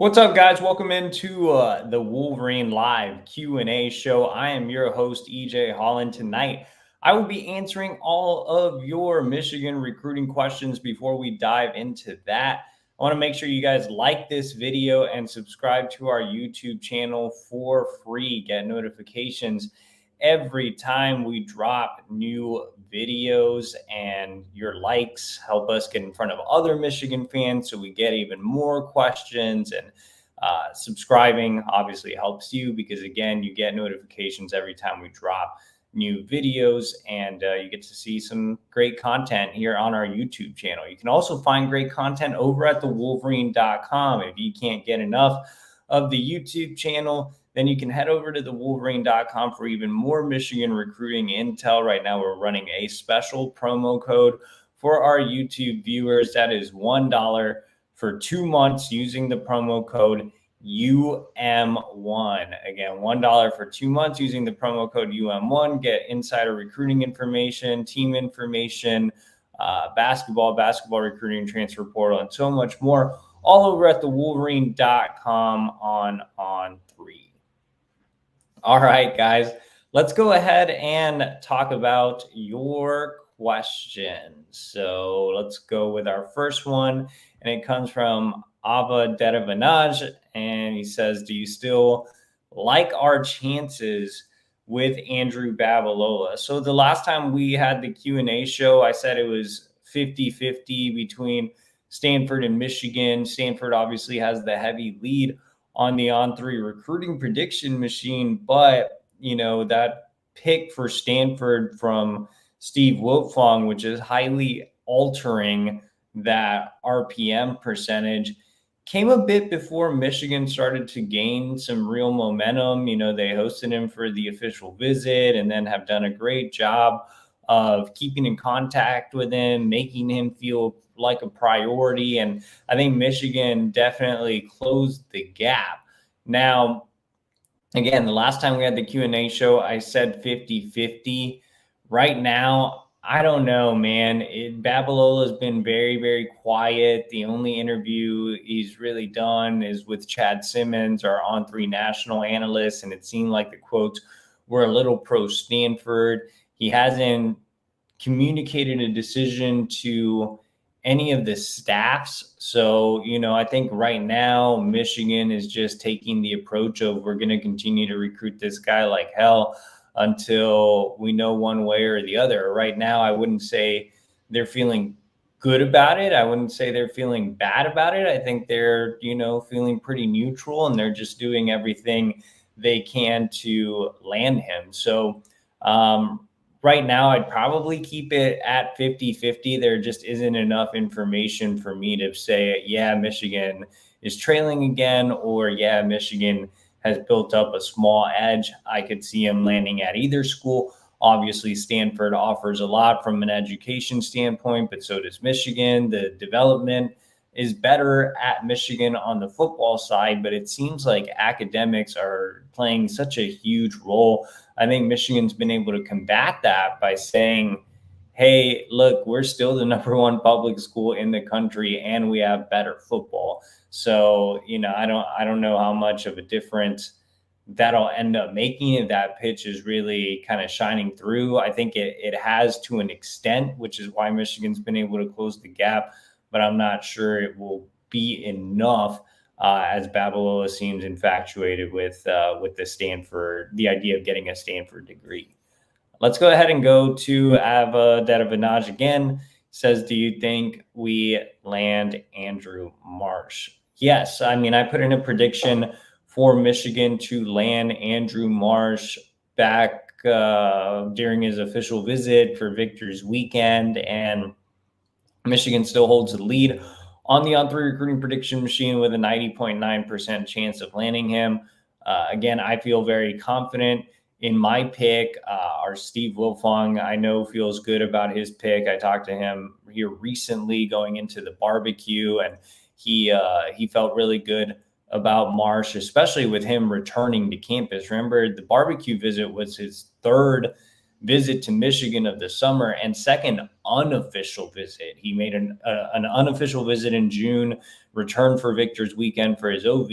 What's up, guys? Welcome into the Wolverine Live Q&A show. I am your host, EJ Holland. Tonight, I will be answering all of your Michigan recruiting questions. Before we dive into that, I want to make sure you guys like this video and subscribe to our YouTube channel for free. Get notifications every time we drop new videos, and your likes help us get in front of other Michigan fans so we get even more questions. And subscribing obviously helps you because, again, you get notifications every time we drop new videos, and you get to see some great content here on our YouTube channel. You can also find great content over at thewolverine.com. If you can't get enough of the YouTube channel, then you can head over to thewolverine.com for even more Michigan recruiting intel. Right now, we're running a special promo code for our YouTube viewers. That is $1 for 2 months using the promo code UM1. Again, $1 for 2 months using the promo code UM1. Get insider recruiting information, team information, basketball recruiting, transfer portal, and so much more, all over at thewolverine.com on 3. All right, guys, let's go ahead and talk about your questions. So let's go with our first one, and it comes from Ava Deravanaj, and he says, do you still like our chances with Andrew Babalola? So the last time we had the Q&A show, I said it was 50-50 between Stanford and Michigan. Stanford obviously has the heavy lead on the On3 recruiting prediction machine, but that pick for Stanford from Steve Wiltfong, which is highly altering that RPM percentage, came a bit before Michigan started to gain some real momentum. They hosted him for the official visit and then have done a great job of keeping in contact with him, making him feel like a priority. And I think Michigan definitely closed the gap. Now, again, the last time we had the Q&A show, I said 50-50. Right now, I don't know, man. Babalola has been very, very quiet. The only interview he's really done is with Chad Simmons, our On3 national analyst, and it seemed like the quotes were a little pro-Stanford. He hasn't communicated a decision to any of the staffs. So, I think right now Michigan is just taking the approach of, we're going to continue to recruit this guy like hell until we know one way or the other. Right now, I wouldn't say they're feeling good about it. I wouldn't say they're feeling bad about it. I think they're, feeling pretty neutral, and they're just doing everything they can to land him. So, right now, I'd probably keep it at 50-50. There just isn't enough information for me to say, yeah, Michigan is trailing again, or yeah, Michigan has built up a small edge. I could see him landing at either school. Obviously, Stanford offers a lot from an education standpoint, but so does Michigan. The development is better at Michigan on the football side, but it seems like academics are playing such a huge role. I think Michigan's been able to combat that by saying, hey, look, we're still the #1 public school in the country, and we have better football. So, I don't know how much of a difference that'll end up making if that pitch is really kind of shining through. I think it has to an extent, which is why Michigan's been able to close the gap, but I'm not sure it will be enough, as Babalola seems infatuated with the idea of getting a Stanford degree. Let's go ahead and go to Ava Deravanaj again. Says, do you think we land Andrew Marsh? Yes. I mean, I put in a prediction for Michigan to land Andrew Marsh back during his official visit for Victor's Weekend, and Michigan still holds the lead on the On3 recruiting prediction machine with a 90.9% chance of landing him. Again, I feel very confident in my pick. Our Steve Wiltfong, I know, feels good about his pick. I talked to him here recently going into the barbecue, and he felt really good about Marsh, especially with him returning to campus. Remember, the barbecue visit was his third visit to Michigan of the summer and second unofficial visit. He made an unofficial visit in June, returned for Victor's weekend for his OV,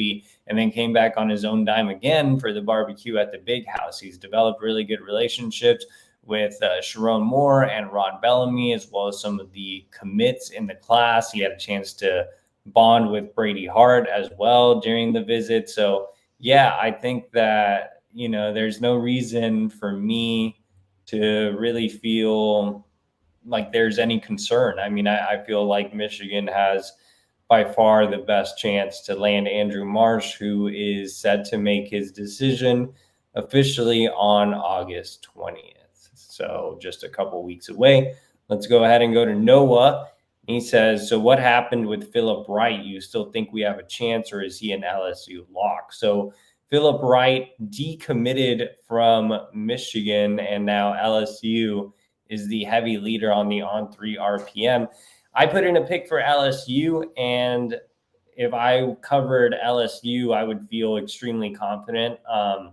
and then came back on his own dime again for the barbecue at the Big House. He's developed really good relationships with Sherrone Moore and Ron Bellamy, as well as some of the commits in the class. He had a chance to bond with Brady Hart as well during the visit. So yeah, I think that, there's no reason for me to really feel like there's any concern. I mean, I feel like Michigan has by far the best chance to land Andrew Marsh, who is set to make his decision officially on August 20th. So just a couple weeks away. Let's go ahead and go to Noah. He says, so what happened with Philip Wright? You still think we have a chance, or is he an LSU lock? So Philip Wright decommitted from Michigan, and now LSU is the heavy leader on the On3 RPM. I put in a pick for LSU, and if I covered LSU, I would feel extremely confident. I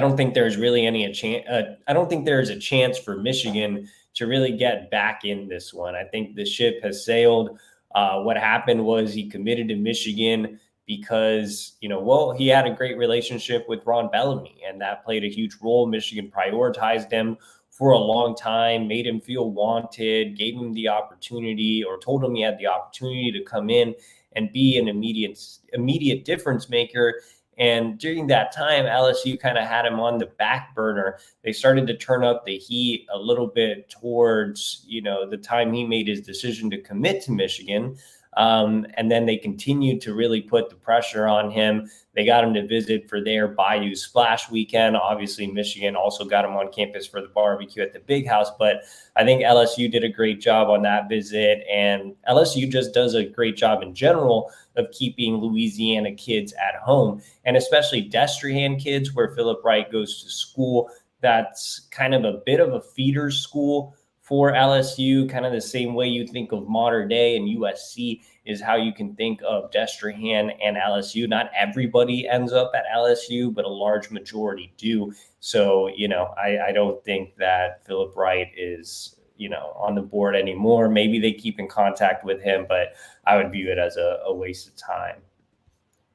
don't think there's really any chance. I don't think there's a chance for Michigan to really get back in this one. I think the ship has sailed. What happened was he committed to Michigan because, he had a great relationship with Ron Bellamy, and that played a huge role. Michigan prioritized him for a long time, made him feel wanted, gave him the opportunity, or told him he had the opportunity to come in and be an immediate difference maker. And during that time, LSU kind of had him on the back burner. They started to turn up the heat a little bit towards, the time he made his decision to commit to Michigan. And then they continued to really put the pressure on him. They got him to visit for their Bayou Splash weekend. Obviously, Michigan also got him on campus for the barbecue at the Big House. But I think LSU did a great job on that visit. And LSU just does a great job in general of keeping Louisiana kids at home, and especially Destrehan kids, where Philip Wright goes to school. That's kind of a bit of a feeder school for LSU, kind of the same way you think of Mater Dei and USC is how you can think of Destrehan and LSU. Not everybody ends up at LSU, but a large majority do. So, I don't think that Philip Wright is, on the board anymore. Maybe they keep in contact with him, but I would view it as a waste of time.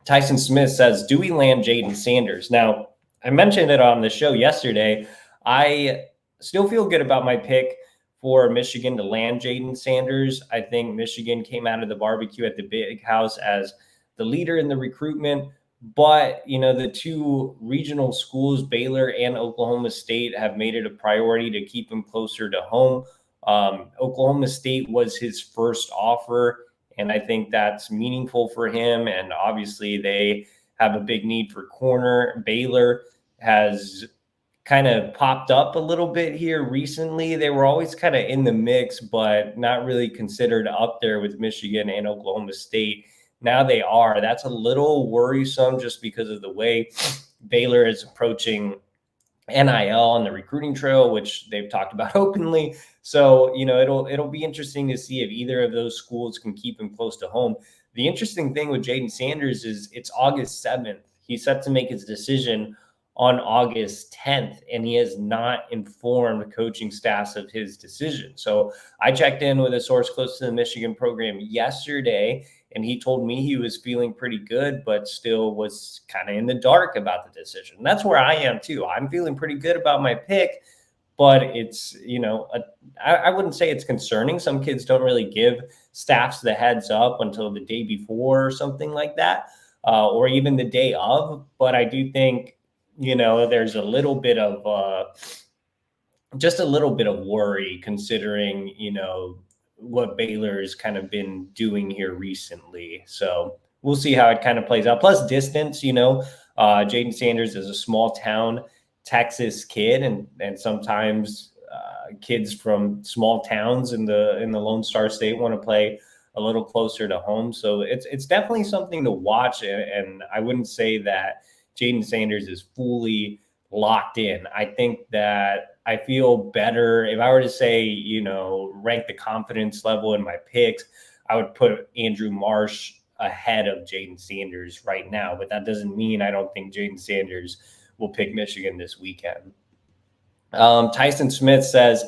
Tyson Smith says, do we land Jayden Sanders? Now, I mentioned it on the show yesterday. I still feel good about my pick for Michigan to land Jayden Sanders. I think Michigan came out of the barbecue at the Big House as the leader in the recruitment. But, the two regional schools, Baylor and Oklahoma State, have made it a priority to keep him closer to home. Oklahoma State was his first offer, and I think that's meaningful for him. And obviously they have a big need for corner. Baylor has kind of popped up a little bit here recently. They were always kind of in the mix, but not really considered up there with Michigan and Oklahoma State. Now they are. That's a little worrisome just because of the way Baylor is approaching NIL on the recruiting trail, which they've talked about openly. So, it'll be interesting to see if either of those schools can keep him close to home. The interesting thing with Jayden Sanders is it's August 7th. He's set to make his decision on August 10th, and he has not informed coaching staffs of his decision. So I checked in with a source close to the Michigan program yesterday, and he told me he was feeling pretty good, but still was kind of in the dark about the decision. And that's where I am too. I'm feeling pretty good about my pick, but it's, I wouldn't say it's concerning. Some kids don't really give staffs the heads up until the day before or something like that, or even the day of. But I do think, there's a little bit of just a little bit of worry considering, what Baylor's kind of been doing here recently. So we'll see how it kind of plays out. Plus distance, Jayden Sanders is a small town Texas kid, and sometimes kids from small towns in the Lone Star State want to play a little closer to home. So it's definitely something to watch. And I wouldn't say that Jayden Sanders is fully locked in. I think that I feel better if I were to say, rank the confidence level in my picks, I would put Andrew Marsh ahead of Jayden Sanders right now. But that doesn't mean I don't think Jayden Sanders will pick Michigan this weekend. Tyson Smith says,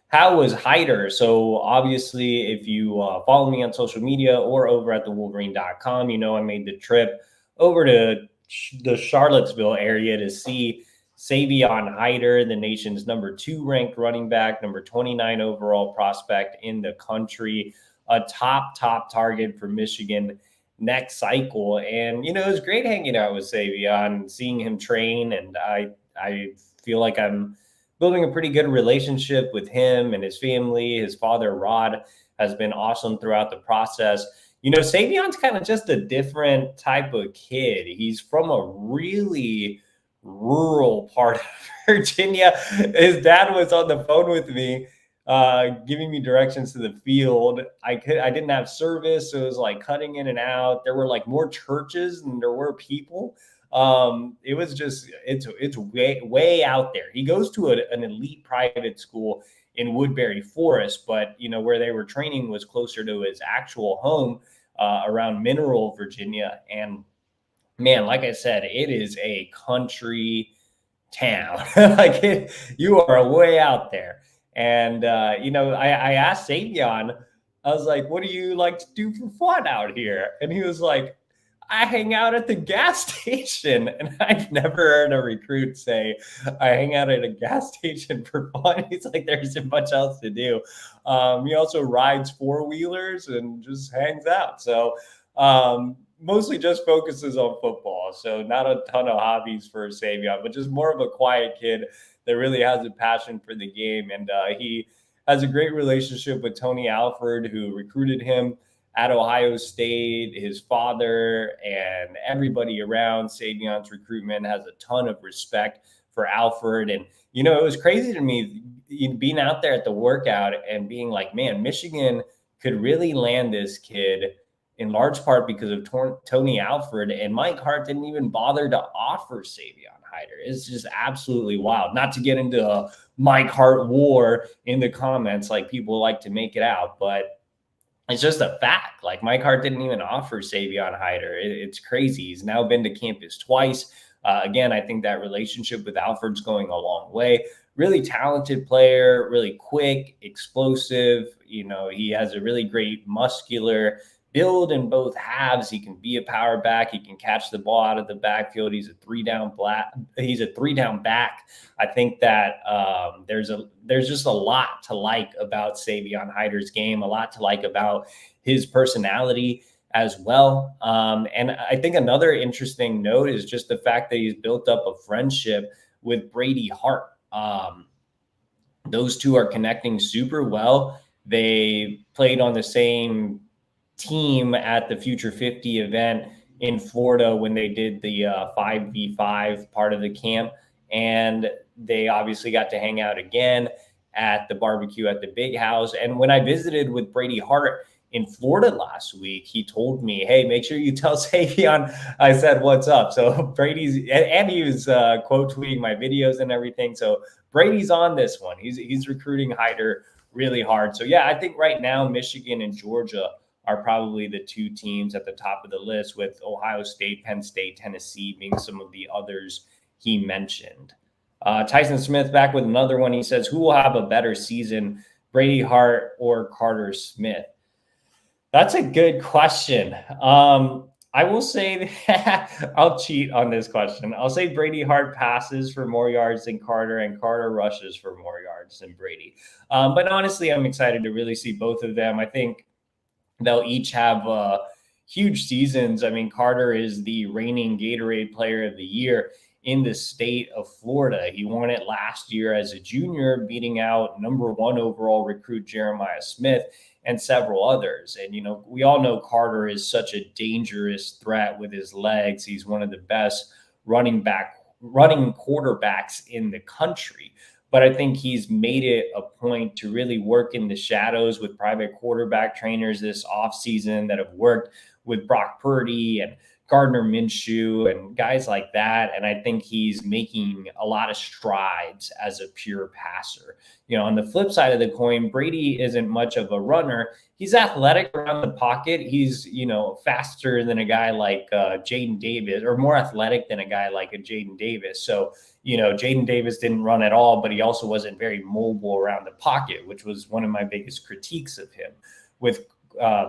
how was Haider? So obviously, if you follow me on social media or over at thewolverine.com, you know I made the trip over to the Charlottesville area to see Savon Haider, the nation's #2 ranked running back, number 29 overall prospect in the country, a top target for Michigan next cycle. And, you know, it was great hanging out with Savon, seeing him train. And I feel like I'm building a pretty good relationship with him and his family. His father, Rod, has been awesome throughout the process. You know, Savion's kind of just a different type of kid. He's from a really rural part of Virginia. His dad was on the phone with me, giving me directions to the field. I didn't have service, so it was like cutting in and out. There were like more churches than there were people. It was just, it's way out there. He goes to an elite private school in Woodbury Forest, but you know, where they were training was closer to his actual home, around Mineral, Virginia. And man, like I said, it is a country town. You are way out there. And you know, I asked Savon, I was like, what do you like to do for fun out here? And he was like, I hang out at the gas station. And I've never heard a recruit say, I hang out at a gas station for fun. He's like, there isn't much else to do. He also rides 4-wheelers and just hangs out. So mostly just focuses on football. So not a ton of hobbies for Savon, but just more of a quiet kid that really has a passion for the game. And he has a great relationship with Tony Alford, who recruited him at Ohio State. His father and everybody around Savion's recruitment has a ton of respect for Alford. And, you know, it was crazy to me being out there at the workout and being like, man, Michigan could really land this kid in large part because of Tony Alford, and Mike Hart didn't even bother to offer Savon Haider. It's just absolutely wild. Not to get into a Mike Hart war in the comments like people like to make it out, but it's just a fact. Like, Mike Hart didn't even offer Savon Haider. It's crazy. He's now been to campus twice. Again, I think that relationship with Alford's going a long way. Really talented player, really quick, explosive. You know, he has a really great muscular build in both halves. He can be a power back. He can catch the ball out of the backfield. He's a three-down back. I think that there's just a lot to like about Savon Haider's game, a lot to like about his personality as well. And I think another interesting note is just the fact that he's built up a friendship with Brady Hart. Those two are connecting super well. They played on the same team at the Future 50 event in Florida when they did the 5v5 part of the camp. And they obviously got to hang out again at the barbecue at the Big House. And when I visited with Brady Hart in Florida last week, he told me, hey, make sure you tell Savon I said, what's up? So Brady's, and he was quote tweeting my videos and everything. So Brady's on this one. He's recruiting Haider really hard. So yeah, I think right now, Michigan and Georgia are probably the two teams at the top of the list, with Ohio State, Penn State, Tennessee being some of the others he mentioned. Tyson Smith back with another one. He says, who will have a better season, Brady Hart or Carter Smith? That's a good question. I will say that I'll cheat on this question. I'll say Brady Hart passes for more yards than Carter, and Carter rushes for more yards than Brady. But honestly, I'm excited to really see both of them. I think they'll each have huge seasons. I mean, Carter is the reigning Gatorade Player of the Year in the state of Florida. He won it last year as a junior, beating out #1 overall recruit Jeremiah Smith and several others. And, you know, we all know Carter is such a dangerous threat with his legs. He's one of the best running quarterbacks in the country. But I think he's made it a point to really work in the shadows with private quarterback trainers this offseason that have worked with Brock Purdy and Gardner Minshew and guys like that. And I think he's making a lot of strides as a pure passer. On the flip side of the coin, Brady isn't much of a runner. He's athletic around the pocket. He's, faster than a guy like Jayden Davis, or more athletic than a guy like a Jayden Davis. So, Jayden Davis didn't run at all, but he also wasn't very mobile around the pocket, which was one of my biggest critiques of him. With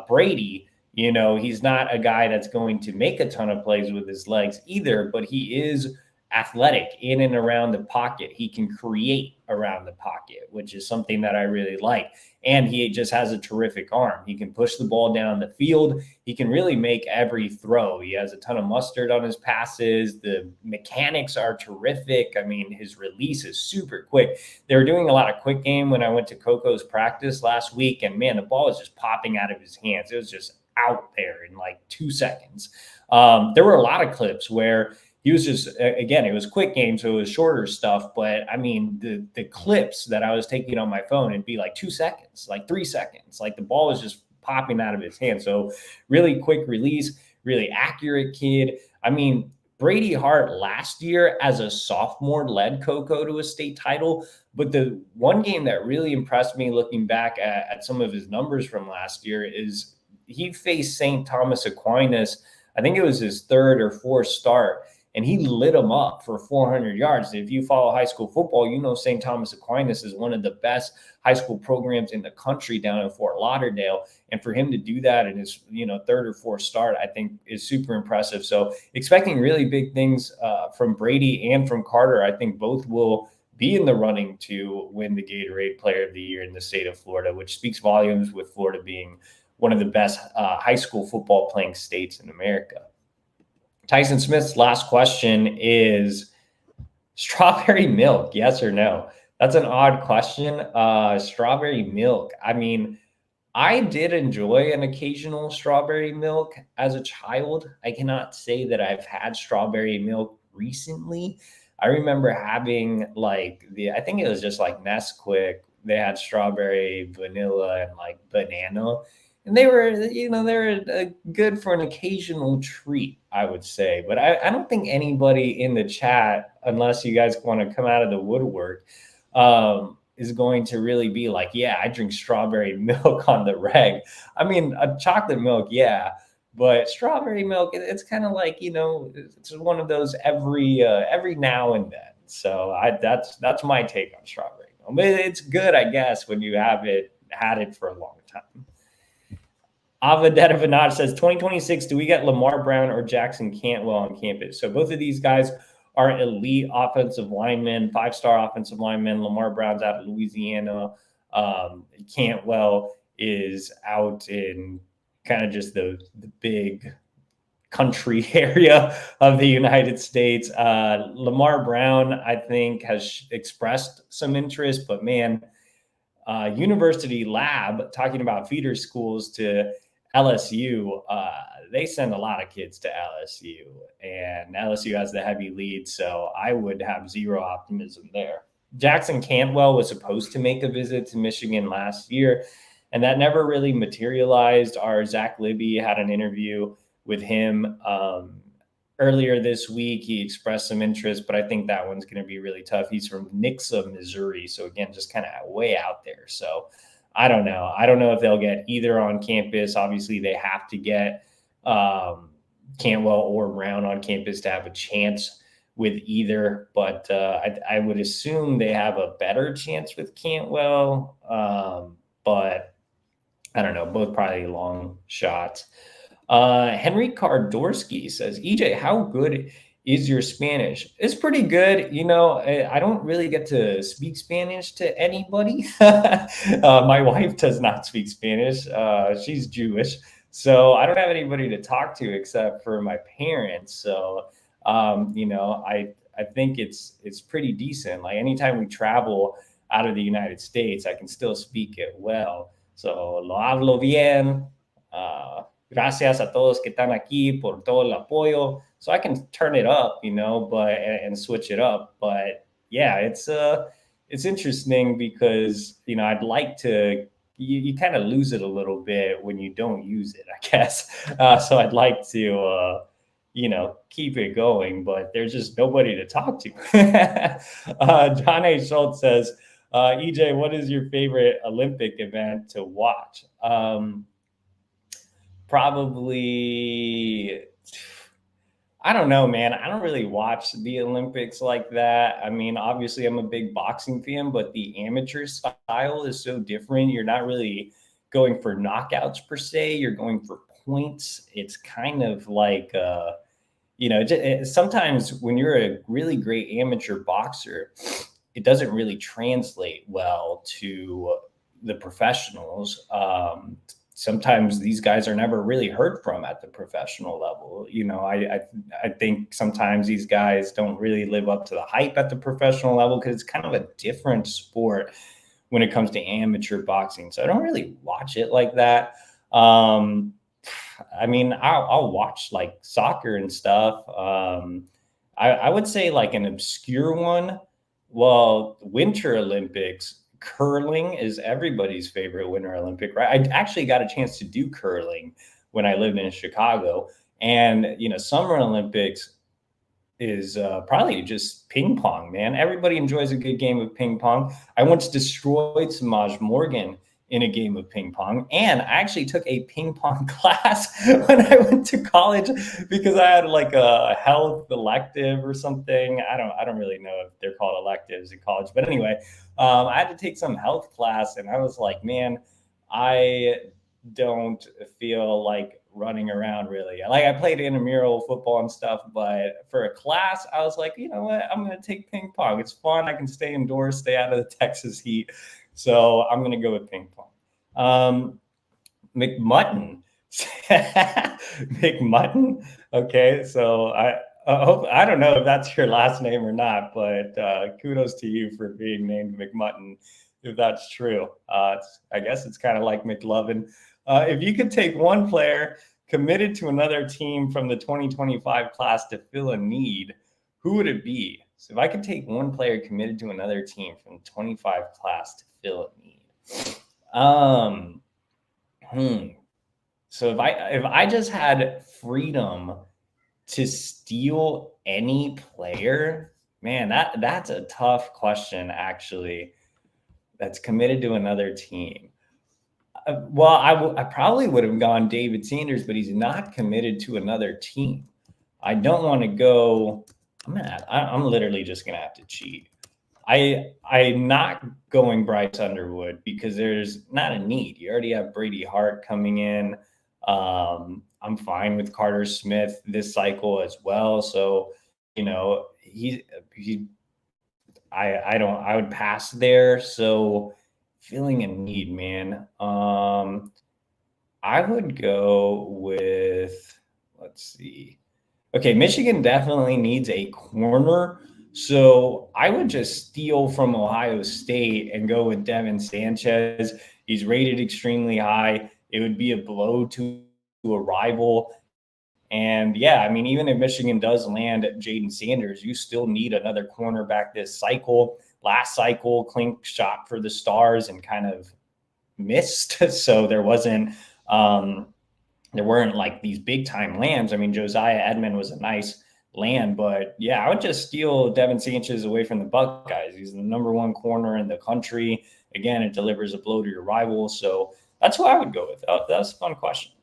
Brady, he's not a guy that's going to make a ton of plays with his legs either, but he is athletic in and around the pocket. He can create around the pocket, which is something that I really like. And he just has a terrific arm. He can push the ball down the field. He can really make every throw. He has a ton of mustard on his passes. The mechanics are terrific. I mean, his release is super quick. They were doing a lot of quick game when I went to Coco's practice last week, and man, the ball was just popping out of his hands. It was just out there in like 2 seconds. There were a lot of clips where he was just, again, it was quick game, so it was shorter stuff. But I mean, the clips that I was taking on my phone, it'd be like 2 seconds, like 3 seconds. Like the ball was just popping out of his hand. So really quick release, really accurate kid. I mean, Brady Hart last year as a sophomore led Coco to a state title. But the one game that really impressed me looking back at some of his numbers from last year is he faced St. Thomas Aquinas. I think it was his third or fourth start, and he lit him up for 400 yards. If you follow high school football, St. Thomas Aquinas is one of the best high school programs in the country down in Fort Lauderdale. And for him to do that in his, third or fourth start, I think is super impressive. So expecting really big things from Brady and from Carter. I think both will be in the running to win the Gatorade Player of the Year in the state of Florida, which speaks volumes with Florida being one of the best high school football playing states in America. Tyson Smith's last question is strawberry milk, yes or no? That's an odd question. Strawberry milk. I mean, I did enjoy an occasional strawberry milk as a child. I cannot say that I've had strawberry milk recently. I remember having I think it was just like Nesquik. They had strawberry, vanilla, and like banana. And they were good for an occasional treat, I would say. But I don't think anybody in the chat, unless you guys want to come out of the woodwork, is going to really be like, yeah, I drink strawberry milk on the reg. I mean, a chocolate milk, yeah. But strawberry milk, it's kind of like, it's one of those every now and then. So that's my take on strawberry milk. But it's good, I guess, when you had it for a long time. Avadeta Vanad says, 2026, do we get Lamar Brown or Jackson Cantwell on campus? So both of these guys are elite offensive linemen, 5-star offensive linemen. Lamar Brown's out of Louisiana. Cantwell is out in kind of just the big country area of the United States. Lamar Brown, I think, has expressed some interest, but man, University Lab, talking about feeder schools to LSU, they send a lot of kids to LSU, and LSU has the heavy lead, so I would have zero optimism there. Jackson Cantwell was supposed to make a visit to Michigan last year, and that never really materialized. Our Zach Libby had an interview with him earlier this week. He expressed some interest, but I think that one's going to be really tough. He's from Nixa, Missouri, so again, just kind of way out there. So I don't know. I don't know if they'll get either on campus. Obviously, they have to get Cantwell or Brown on campus to have a chance with either. But I would assume they have a better chance with Cantwell. But I don't know. Both probably long shots. Henry Kardorsky says, EJ, how good is your Spanish? It's pretty good. I don't really get to speak Spanish to anybody. My wife does not speak Spanish. She's Jewish. So I don't have anybody to talk to except for my parents. So, I think it's pretty decent. Like anytime we travel out of the United States, I can still speak it well. So lo hablo bien. Gracias a todos que están aquí por todo el apoyo. So I can turn it up, and switch it up. But yeah, it's interesting because, I'd like to, you kind of lose it a little bit when you don't use it, I guess. So I'd like to, keep it going, but there's just nobody to talk to. John A. Schultz says, EJ, what is your favorite Olympic event to watch? Probably, I don't know, man. I don't really watch the Olympics like that. I mean, obviously, I'm a big boxing fan, but the amateur style is so different. You're not really going for knockouts per se. You're going for points. It's kind of like, sometimes when you're a really great amateur boxer, it doesn't really translate well to the professionals. Sometimes these guys are never really heard from at the professional level. I think sometimes these guys don't really live up to the hype at the professional level because it's kind of a different sport when it comes to amateur boxing. So I don't really watch it like that. I mean, I'll watch like soccer and stuff. I would say like an obscure one. Well, Winter Olympics, curling is everybody's favorite Winter Olympic, right? I actually got a chance to do curling when I lived in Chicago. And, Summer Olympics is probably just ping pong, man. Everybody enjoys a good game of ping pong. I once destroyed Samaj Morgan in a game of ping pong. And I actually took a ping pong class when I went to college because I had like a health elective or something. I don't really know if they're called electives in college, but anyway, I had to take some health class and I was like, man, I don't feel like running around really. Like I played intramural football and stuff, but for a class, I was like, you know what? I'm going to take ping pong. It's fun. I can stay indoors, stay out of the Texas heat. So I'm going to go with ping pong. McMutton. McMutton. Okay. So I don't know if that's your last name or not, but kudos to you for being named McMutton, if that's true. I guess it's kind of like McLovin. If you could take one player committed to another team from the 2025 class to fill a need, who would it be? So if I could take one player committed to another team from the 25 class to fill a need. So if I just had freedom to steal any player, man, that's a tough question, actually, that's committed to another team. Well, I probably would have gone David Sanders, but he's not committed to another team. I don't want to go. I'm literally just gonna have to cheat. I'm not going Bryce Underwood because there's not a need. You already have Brady Hart coming in. I'm fine with Carter Smith this cycle as well. So, I would pass there. So feeling a need, man. I would go with, let's see. Okay, Michigan definitely needs a corner. So I would just steal from Ohio State and go with Jayden Sanders. He's rated extremely high. It would be a blow to a rival. And yeah, I mean, even if Michigan does land at Jayden Sanders, you still need another cornerback this cycle. Last cycle, Klink shot for the Stars and kind of missed. So there weren't like these big time lands. I mean, Josiah Edmond was a nice land, but yeah, I would just steal Jayden Sanders away from the Buckeyes. He's the number one corner in the country. Again, it delivers a blow to your rival. So that's who I would go with. That's a fun question.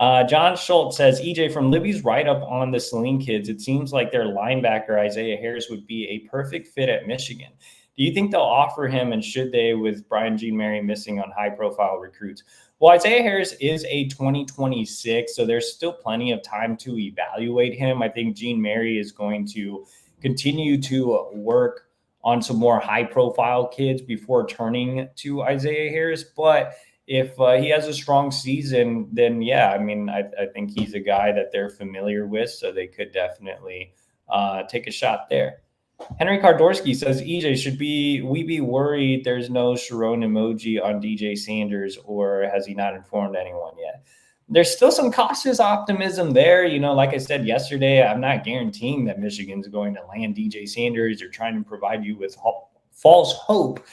John Schultz says, EJ, from Libby's write-up on the Saline kids, it seems like their linebacker, Isaiah Harris, would be a perfect fit at Michigan. Do you think they'll offer him, and should they, with Brian Jean Mary missing on high-profile recruits? Well, Isaiah Harris is a 2026, so there's still plenty of time to evaluate him. I think Jean Mary is going to continue to work on some more high-profile kids before turning to Isaiah Harris, but if he has a strong season, then yeah, I mean, I think he's a guy that they're familiar with, so they could definitely take a shot there. Henry Kardorsky says, EJ, should we be worried there's no Sherrone emoji on DJ Sanders, or has he not informed anyone yet? There's still some cautious optimism there. Like I said yesterday, I'm not guaranteeing that Michigan's going to land DJ Sanders or trying to provide you with false hope.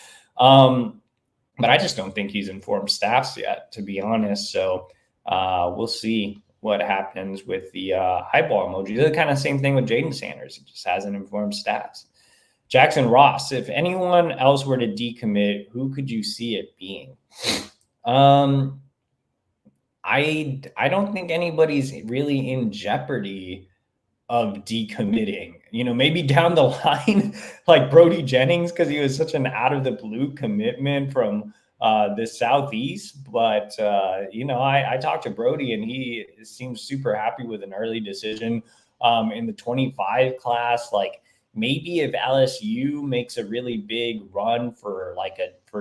But I just don't think he's informed staffs yet, to be honest. So we'll see. what happens with the eyeball emoji. The kind of same thing with Jayden Sanders. It just hasn't informed staffs. Jackson Ross, if anyone else were to decommit, who could you see it being? I don't think anybody's really in jeopardy of decommitting. Maybe down the line, like Brody Jennings, because he was such an out of the blue commitment from the Southeast. But I talked to Brody, and he seems super happy with an early decision in the 25 class. Like, maybe if LSU makes a really big run for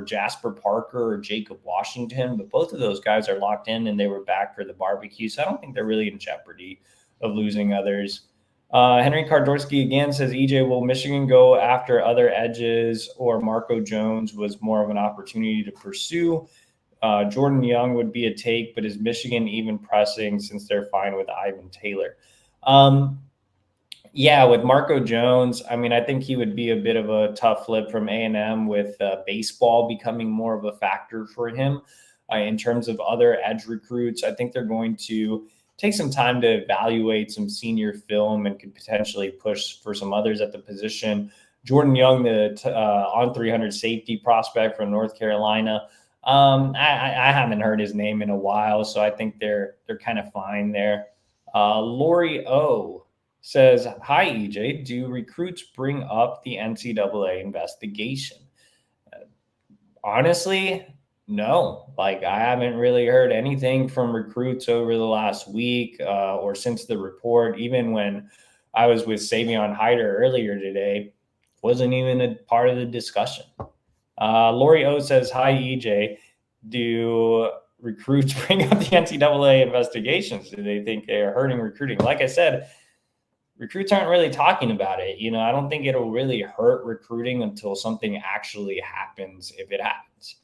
Jasper Parker or Jacob Washington, but both of those guys are locked in and they were back for the barbecue. So I don't think they're really in jeopardy of losing others. Henry Kardorsky again says, EJ, will Michigan go after other edges, or Marco Jones was more of an opportunity to pursue? Jordan Young would be a take, but is Michigan even pressing since they're fine with Ivan Taylor? Yeah, with Marco Jones, I mean, I think he would be a bit of a tough flip from A&M with baseball becoming more of a factor for him. In terms of other edge recruits, I think they're going to take some time to evaluate some senior film and could potentially push for some others at the position. Jordan Young, the on 300 safety prospect from North Carolina, I haven't heard his name in a while, so I think they're kind of fine there. Lori O says, hi, EJ, do recruits bring up the NCAA investigation? Honestly, no. Like, I haven't really heard anything from recruits over the last week or since the report. Even when I was with Savon Haider earlier today, wasn't even a part of the discussion. Lori O says, hi, EJ, do recruits bring up the NCAA investigations? Do they think they are hurting recruiting? Like I said, recruits aren't really talking about it. I don't think it'll really hurt recruiting until something actually happens, if it happens.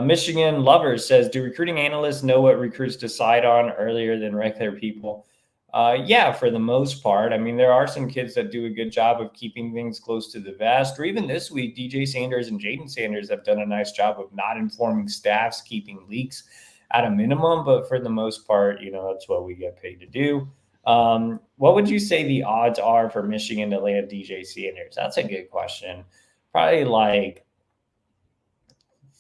Michigan Lovers says, do recruiting analysts know what recruits decide on earlier than regular people? Yeah, for the most part. I mean, there are some kids that do a good job of keeping things close to the vest. Or even this week, DJ Sanders and Jayden Sanders have done a nice job of not informing staffs, keeping leaks at a minimum. But for the most part, that's what we get paid to do. What would you say the odds are for Michigan to land DJ Sanders? That's a good question. Probably like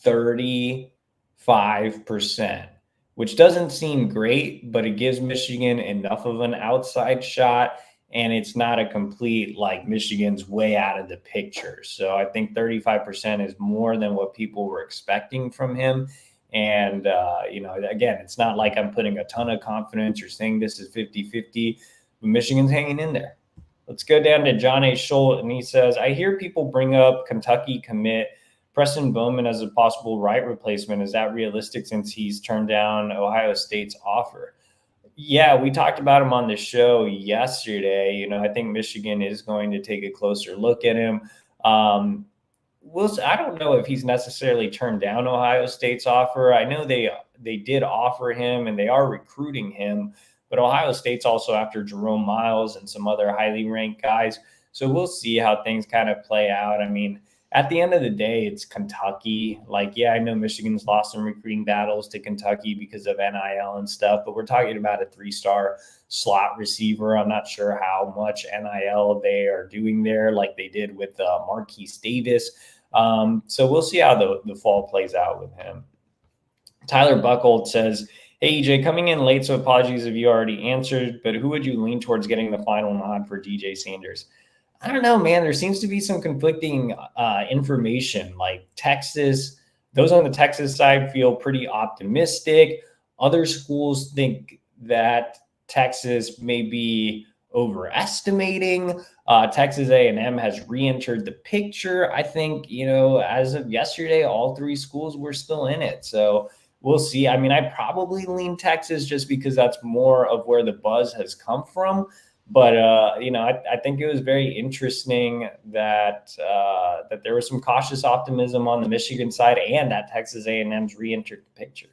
35%, which doesn't seem great, but it gives Michigan enough of an outside shot, and it's not a complete, like, Michigan's way out of the picture. So I think 35% is more than what people were expecting from him. And, again, it's not like I'm putting a ton of confidence or saying this is 50-50, but Michigan's hanging in there. Let's go down to John A. Scholl, and he says, I hear people bring up Kentucky commit Preston Bowman as a possible Wright replacement. Is that realistic since he's turned down Ohio State's offer? Yeah, we talked about him on the show yesterday. I think Michigan is going to take a closer look at him. I don't know if he's necessarily turned down Ohio State's offer. I know they did offer him and they are recruiting him, but Ohio State's also after Jerome Miles and some other highly ranked guys. So we'll see how things kind of play out. I mean, at the end of the day, it's Kentucky. Like, yeah, I know Michigan's lost some recruiting battles to Kentucky because of NIL and stuff, but we're talking about a 3-star slot receiver. I'm not sure how much NIL they are doing there, like they did with Marquise Davis. So we'll see how the fall plays out with him. Tyler Buckle says, hey, EJ, coming in late, so apologies if you already answered, but who would you lean towards getting the final nod for DJ Sanders? I don't know, man. There seems to be some conflicting information. Like Texas, those on the Texas side feel pretty optimistic. Other schools think that Texas may be overestimating. Texas A&M has re-entered the picture. I think, as of yesterday, all 3 schools were still in it. So we'll see. I mean, I probably lean Texas just because that's more of where the buzz has come from. But, I think it was very interesting that there was some cautious optimism on the Michigan side and that Texas A&M's re-entered the picture.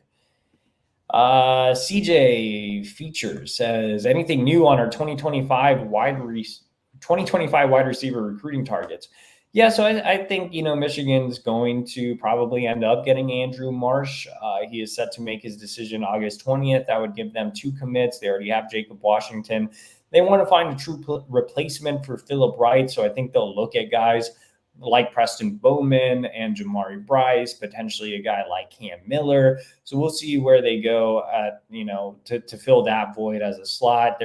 CJ Features says, anything new on our 2025 wide receiver recruiting targets? Yeah, so I think, Michigan's going to probably end up getting Andrew Marsh. He is set to make his decision August 20th. That would give them 2 commits. They already have Jacob Washington. They want to find a true replacement for Philip Wright. So I think they'll look at guys like Preston Bowman and Jamari Bryce, potentially a guy like Cam Miller. So we'll see where they go at, to fill that void as a slot.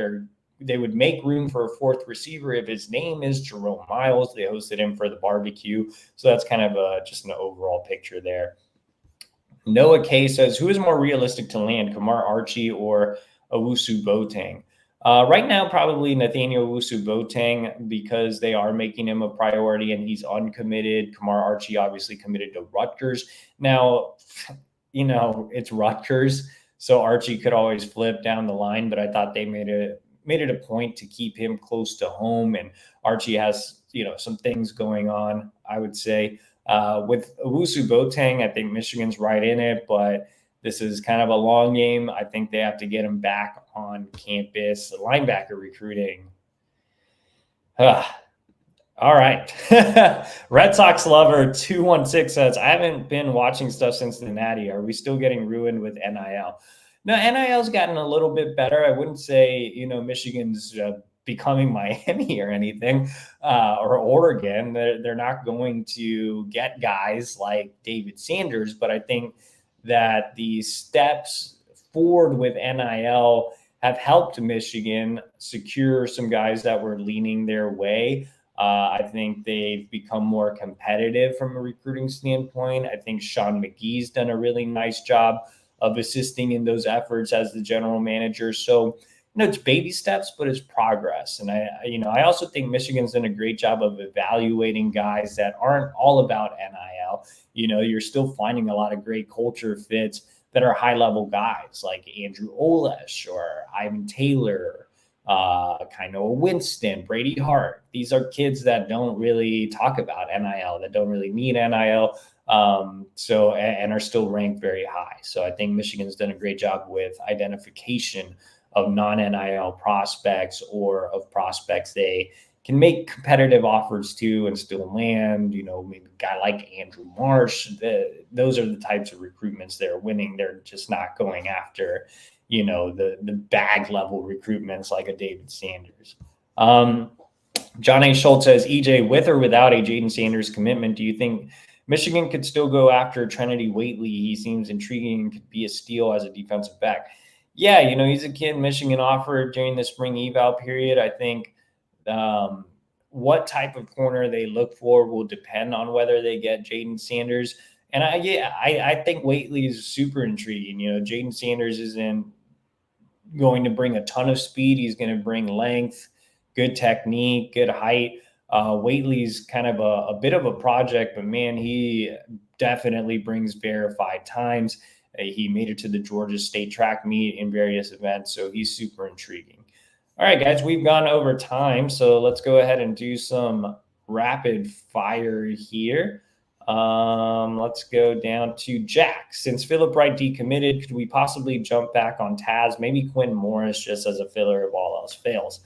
They would make room for a fourth receiver if his name is Jerome Miles. They hosted him for the barbecue. So that's kind of just an overall picture there. Noah K says, who is more realistic to land, Kamar Archie or Owusu Boateng? Right now, probably Nathaniel Owusu Boateng, because they are making him a priority and he's uncommitted. Kamar Archie obviously committed to Rutgers. Now, it's Rutgers, so Archie could always flip down the line, but I thought they made it a point to keep him close to home. And Archie has, some things going on, I would say. With Owusu Boateng, I think Michigan's right in it, but this is kind of a long game. I think they have to get him back on campus. Linebacker recruiting. All right. Red Sox lover 216 says, I haven't been watching stuff since the Natty. Are we still getting ruined with NIL? No, NIL's gotten a little bit better. I wouldn't say, Michigan's becoming Miami or anything, or Oregon. They're not going to get guys like David Sanders, but I think that the steps forward with NIL have helped Michigan secure some guys that were leaning their way. I think they've become more competitive from a recruiting standpoint. I think Sean McGee's done a really nice job of assisting in those efforts as the general manager. So, it's baby steps, but it's progress. And I also think Michigan's done a great job of evaluating guys that aren't all about NIL. You're still finding a lot of great culture fits that are high level guys like Andrew Olesh or Ivan Taylor, kind of Winston, Brady Hart. These are kids that don't really talk about NIL, that don't really need NIL. And are still ranked very high. So I think Michigan's done a great job with identification of non-NIL prospects or of prospects they can make competitive offers to and still land, maybe a guy like Andrew Marsh. Those are the types of recruitments they're winning. They're just not going after, the bag level recruitments like a David Sanders. John A. Schultz says, EJ, with or without a Jayden Sanders commitment, do you think Michigan could still go after Trinity Waitley? He seems intriguing and could be a steal as a defensive back. Yeah, he's a kid Michigan offered during the spring eval period. I think what type of corner they look for will depend on whether they get Jayden Sanders. And I think Waitley is super intriguing. Jayden Sanders isn't going to bring a ton of speed. He's going to bring length, good technique, good height. Waitley's kind of a bit of a project, but man, he definitely brings verified times. He made it to the Georgia State track meet in various events, so he's super intriguing. All right, guys, we've gone over time, so let's go ahead and do some rapid fire here. Let's go down to Jack. Since Philip Wright decommitted, could we possibly jump back on Taz? Maybe Quinn Morris just as a filler if all else fails.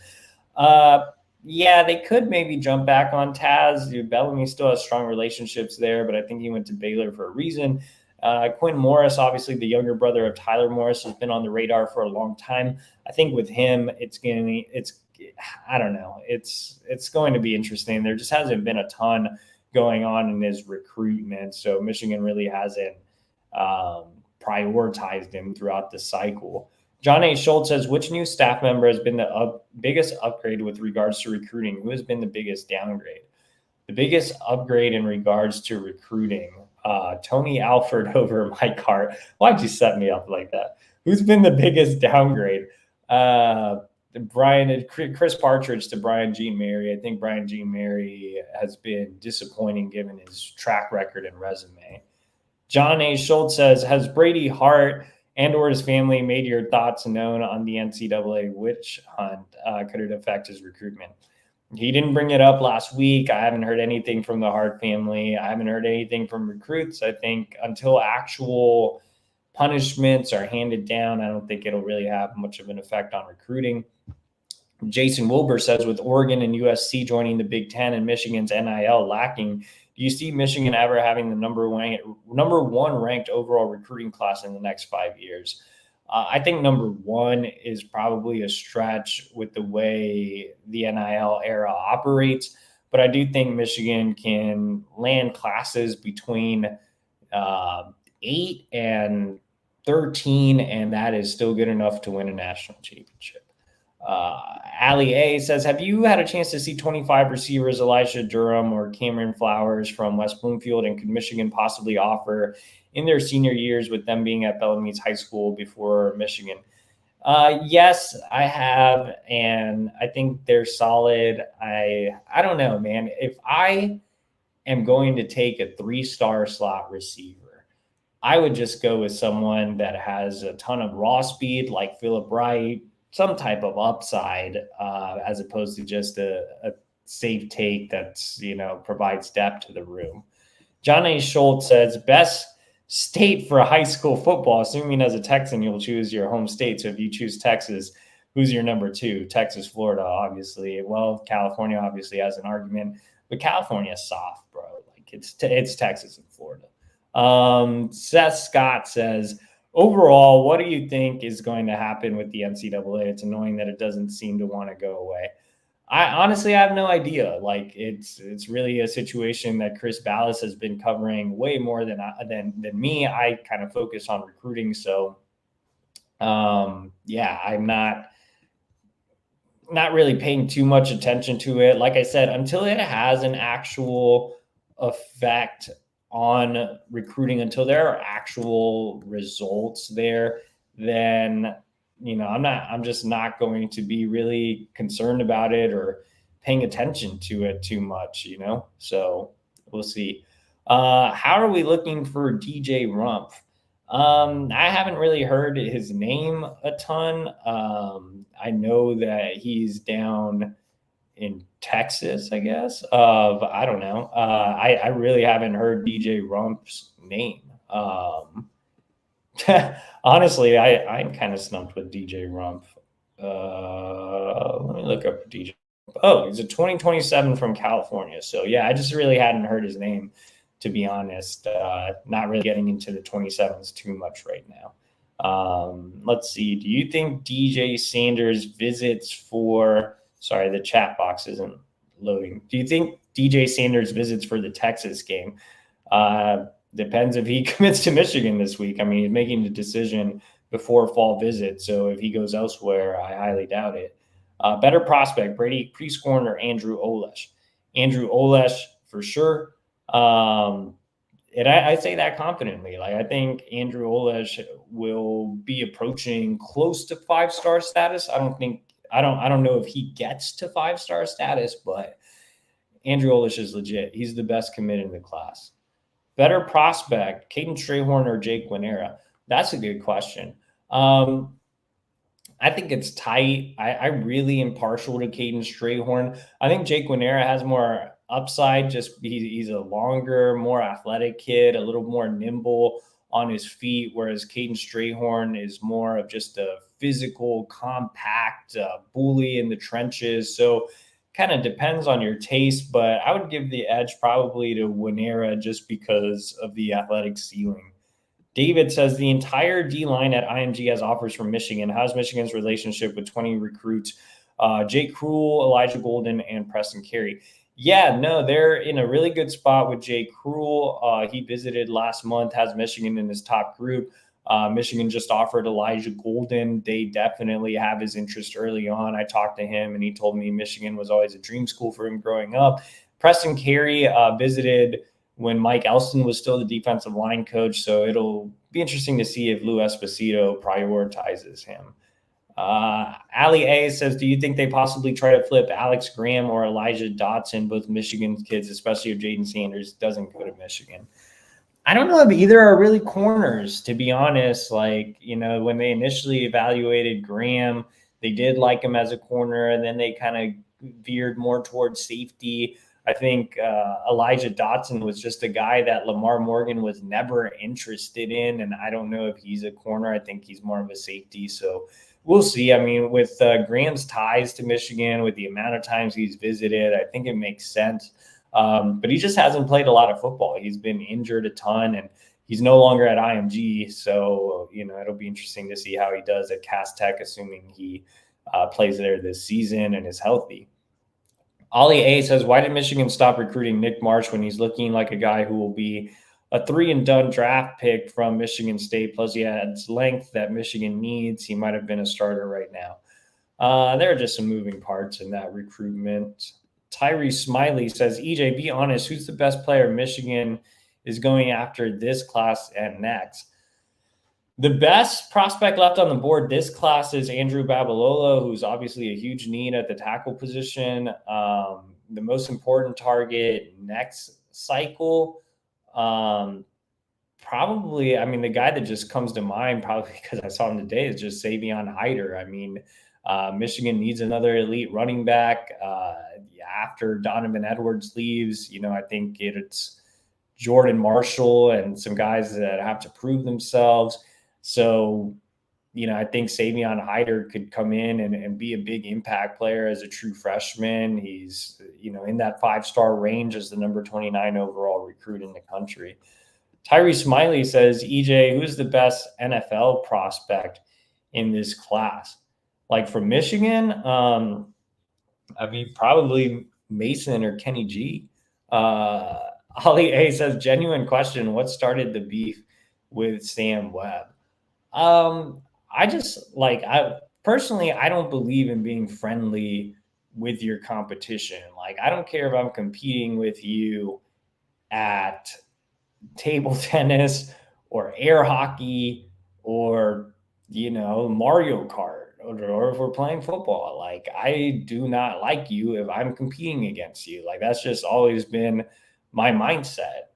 Yeah, they could maybe jump back on Taz. Bellamy still has strong relationships there, but I think he went to Baylor for a reason. Quinn Morris, obviously the younger brother of Tyler Morris, has been on the radar for a long time. I think with him, it's going to be interesting. There just hasn't been a ton going on in his recruitment, so Michigan really hasn't prioritized him throughout the cycle. John A. Schultz says, which new staff member has been the biggest upgrade with regards to recruiting? Who has been the biggest downgrade? The biggest upgrade in regards to recruiting, Tony Alford over Mike Hart. Why'd you set me up like that? Who's been the biggest downgrade? Chris Partridge to Brian Jean Mary. I think Brian Jean Mary has been disappointing given his track record and resume. John A. Schultz says, has Brady Hart and or his family made your thoughts known on the NCAA witch hunt? Could it affect his recruitment? He didn't bring it up last week. I haven't heard anything from the Hart family. I haven't heard anything from recruits. I think until actual punishments are handed down, I don't think it'll really have much of an effect on recruiting. Jason Wilbur says, with Oregon and USC joining the Big Ten and Michigan's NIL lacking, do you see Michigan ever having the number one ranked overall recruiting class in the next 5 years? I think number one is probably a stretch with the way the NIL era operates, but I do think Michigan can land classes between 8 and 13, and that is still good enough to win a national championship. Ali A says, have you had a chance to see 25 receivers Elijah Durham or Cameron Flowers from West Bloomfield, and could Michigan possibly offer in their senior years with them being at Bellamy's High School before Michigan? Yes, I have, and I think they're solid. I don't know, man. If I am going to take a 3-star slot receiver, I would just go with someone that has a ton of raw speed, like Philip Wright, some type of upside, as opposed to just a safe take that's, provides depth to the room. John A. Schultz says, best state for high school football, assuming as a Texan, you'll choose your home state. So if you choose Texas, who's your number 2? Texas, Florida, obviously. Well, California obviously has an argument, but California is soft, bro. Like it's Texas and Florida. Seth Scott says, overall, what do you think is going to happen with the NCAA? It's annoying that it doesn't seem to want to go away. I honestly have no idea. Like it's really a situation that Chris Ballas has been covering way more than me. I kind of focus on recruiting, so yeah, I'm not really paying too much attention to it. Like I said, until it has an actual effect on recruiting, until there are actual results there, then I'm just not going to be really concerned about it or paying attention to it too much, so we'll see. How are we looking for DJ Rumpf? I haven't really heard his name a ton. I know that he's down in Texas, I guess. I don't know. I really haven't heard DJ Rumpf's name. Honestly, I'm kind of stumped with DJ Rumpf. Let me look up DJ. Oh, he's a 2027 from California. So yeah, I just really hadn't heard his name, to be honest. Not really getting into the 27s too much right now. Let's see. Do you think DJ Sanders visits for? Sorry, the chat box isn't loading. Do you think DJ Sanders visits for the Texas game? Depends if he commits to Michigan this week. I mean, he's making the decision before fall visit. So if he goes elsewhere, I highly doubt it. Better prospect, Brady Prescorn or Andrew Olesh? Andrew Olesh for sure. And I say that confidently. Like, I think Andrew Olesh will be approaching close to 5-star status. I don't know if he gets to 5-star status, but Andrew Olesh is legit. He's the best commit in the class. Better prospect, Caden Strayhorn or Jake Guanera? That's a good question. I think it's tight. I really am partial to Caden Strayhorn. I think Jake Guanera has more upside. Just he's a longer, more athletic kid, a little more nimble on his feet, whereas Caden Strayhorn is more of just a physical, compact bully in the trenches. So kind of depends on your taste, but I would give the edge probably to Guanera just because of the athletic ceiling. David says the entire D-line at IMG has offers from Michigan. How's Michigan's relationship with 20 recruits? Jake Kruel, Elijah Golden, and Preston Carey. Yeah, no, they're in a really good spot with Jake Kruel. He visited last month, has Michigan in his top group. Michigan just offered Elijah Golden. They definitely have his interest early on. I talked to him, and he told me Michigan was always a dream school for him growing up. Preston Carey visited when Mike Elston was still the defensive line coach, so it'll be interesting to see if Lou Esposito prioritizes him. Ali A says, do you think they possibly try to flip Alex Graham or Elijah Dotson, both Michigan kids, especially if Jayden Sanders doesn't go to Michigan? I don't know if either are really corners, to be honest. Like, when they initially evaluated Graham, they did like him as a corner, and then they kind of veered more towards safety. I think Elijah Dotson was just a guy that Lamar Morgan was never interested in, and I don't know if he's a corner. I think he's more of a safety. So we'll see. I mean, with Graham's ties to Michigan, with the amount of times he's visited, I think it makes sense. But he just hasn't played a lot of football. He's been injured a ton, and he's no longer at IMG. So, it'll be interesting to see how he does at Cass Tech, assuming he plays there this season and is healthy. Ollie A says, why did Michigan stop recruiting Nick Marsh when he's looking like a guy who will be a 3-and-done draft pick from Michigan State? Plus, he adds length that Michigan needs. He might have been a starter right now. There are just some moving parts in that recruitment. Tyree Smiley says, EJ, be honest, who's the best player Michigan is going after this class and next? The best prospect left on the board this class is Andrew Babalola, who's obviously a huge need at the tackle position. The most important target next cycle, probably, I mean, the guy that just comes to mind, probably because I saw him today, is just Savon Haider. I mean, Michigan needs another elite running back. After Donovan Edwards leaves, I think it's Jordan Marshall and some guys that have to prove themselves. So, I think Savon Haider could come in and be a big impact player as a true freshman. He's, in that 5-star range as the number 29 overall recruit in the country. Tyree Smiley says, EJ, who's the best NFL prospect in this class? Like from Michigan, I mean, probably Mason or Kenny G. Holly A says, genuine question, what started the beef with Sam Webb? I personally, I don't believe in being friendly with your competition. Like, I don't care if I'm competing with you at table tennis or air hockey or, Mario Kart or if we're playing football. Like, I do not like you if I'm competing against you. Like, that's just always been my mindset.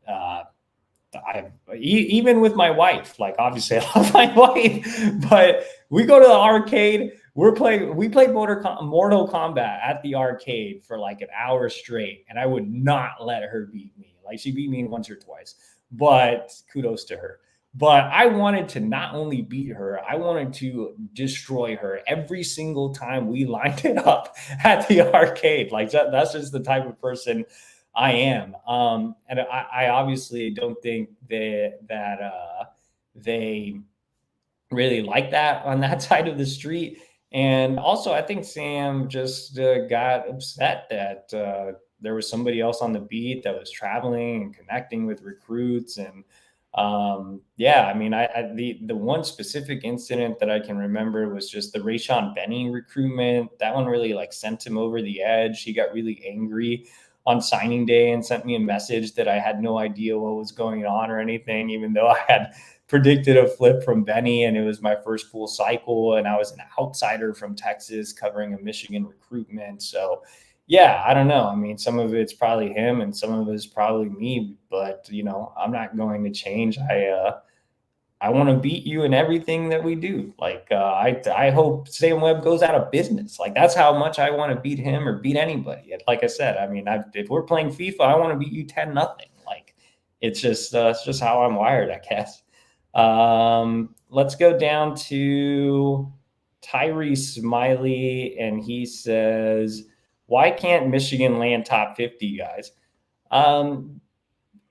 Even with my wife, like, obviously I love my wife, but we go to the arcade. We played Mortal Kombat at the arcade for like an hour straight, and I would not let her beat me. Like, she beat me once or twice, but kudos to her. But I wanted to not only beat her, I wanted to destroy her every single time we lined it up at the arcade. Like, that's just the type of person I am. And I obviously don't think that they really like that on that side of the street. And also, I think Sam just got upset that there was somebody else on the beat that was traveling and connecting with recruits. And I mean, the one specific incident that I can remember was just the Rayshon Benny recruitment. That one really sent him over the edge. He got really angry on signing day and sent me a message that I had no idea what was going on or anything, even though I had predicted a flip from Benny and it was my first full cycle and I was an outsider from Texas covering a Michigan recruitment. So yeah, I don't know. I mean, some of it's probably him and some of it's probably me, but I'm not going to change. I want to beat you in everything that we do. I hope Sam Webb goes out of business. Like, that's how much I want to beat him or beat anybody. Like I said, I mean, if we're playing FIFA, I want to beat you 10-0. Like, it's just how I'm wired, I guess. Let's go down to Tyree Smiley, and he says, why can't Michigan land top 50 guys?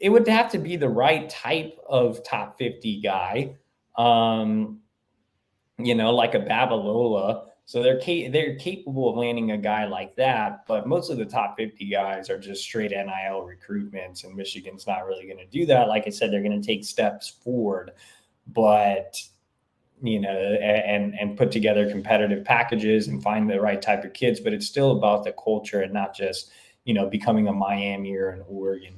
It would have to be the right type of top 50 guy, like a Babalola. So they're capable of landing a guy like that, but most of the top 50 guys are just straight NIL recruitments, and Michigan's not really going to do that. Like I said, they're going to take steps forward, but and put together competitive packages and find the right type of kids. But it's still about the culture and not just becoming a Miami or an Oregon.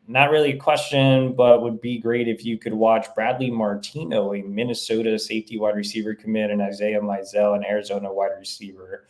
Not really a question, but would be great if you could watch Bradley Martino, a Minnesota safety wide receiver commit, and Isaiah Mizell, an Arizona wide receiver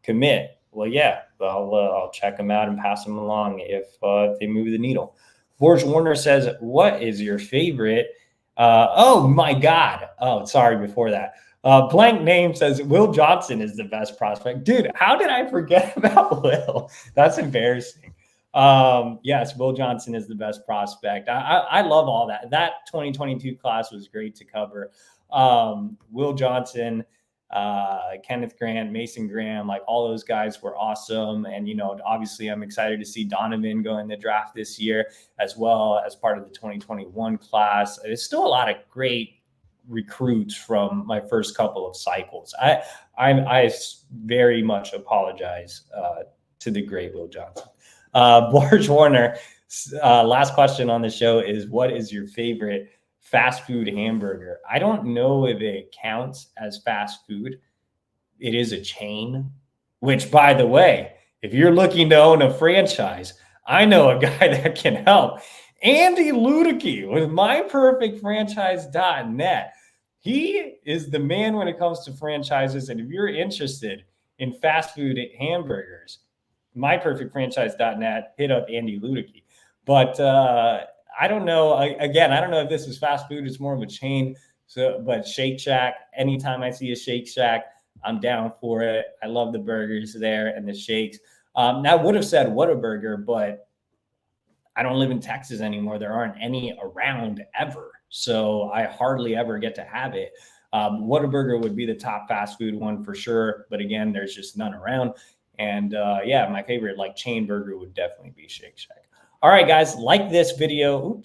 commit. Well, yeah, I'll check them out and pass them along if they move the needle. Borge Warner says, what is your favorite? Oh my God. Oh, sorry. Before that, blank name says Will Johnson is the best prospect. Dude, how did I forget about Will? That's embarrassing. Yes, Will Johnson is the best prospect. I love all that. That 2022 class was great to cover. Will Johnson, Kenneth Grant, Mason Graham, like all those guys were awesome. And, obviously I'm excited to see Donovan go in the draft this year, as well as part of the 2021 class. There's still a lot of great recruits from my first couple of cycles. I very much apologize to the great Will Johnson. Borge Warner, last question on the show is, what is your favorite fast food hamburger? I don't know if it counts as fast food. It is a chain, which, by the way, if you're looking to own a franchise, I know a guy that can help. Andy Ludicky with myperfectfranchise.net. He is the man when it comes to franchises. And if you're interested in fast food hamburgers, myperfectfranchise.net, hit up Andy Ludicky. But I don't know. Again, I don't know if this is fast food. It's more of a chain. But Shake Shack, anytime I see a Shake Shack, I'm down for it. I love the burgers there and the shakes. Now, I would have said Whataburger, but I don't live in Texas anymore. There aren't any around ever. So I hardly ever get to have it. Whataburger would be the top fast food one for sure. But again, there's just none around. And my favorite chain burger would definitely be Shake Shack. All right, guys, like this video,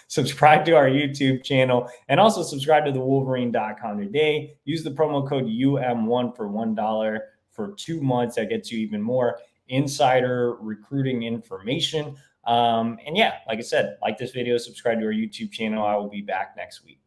subscribe to our YouTube channel, and also subscribe to the Wolverine.com today. Use the promo code UM1 for $1 for 2 months. That gets you even more insider recruiting information. Like I said, like this video, subscribe to our YouTube channel. I will be back next week.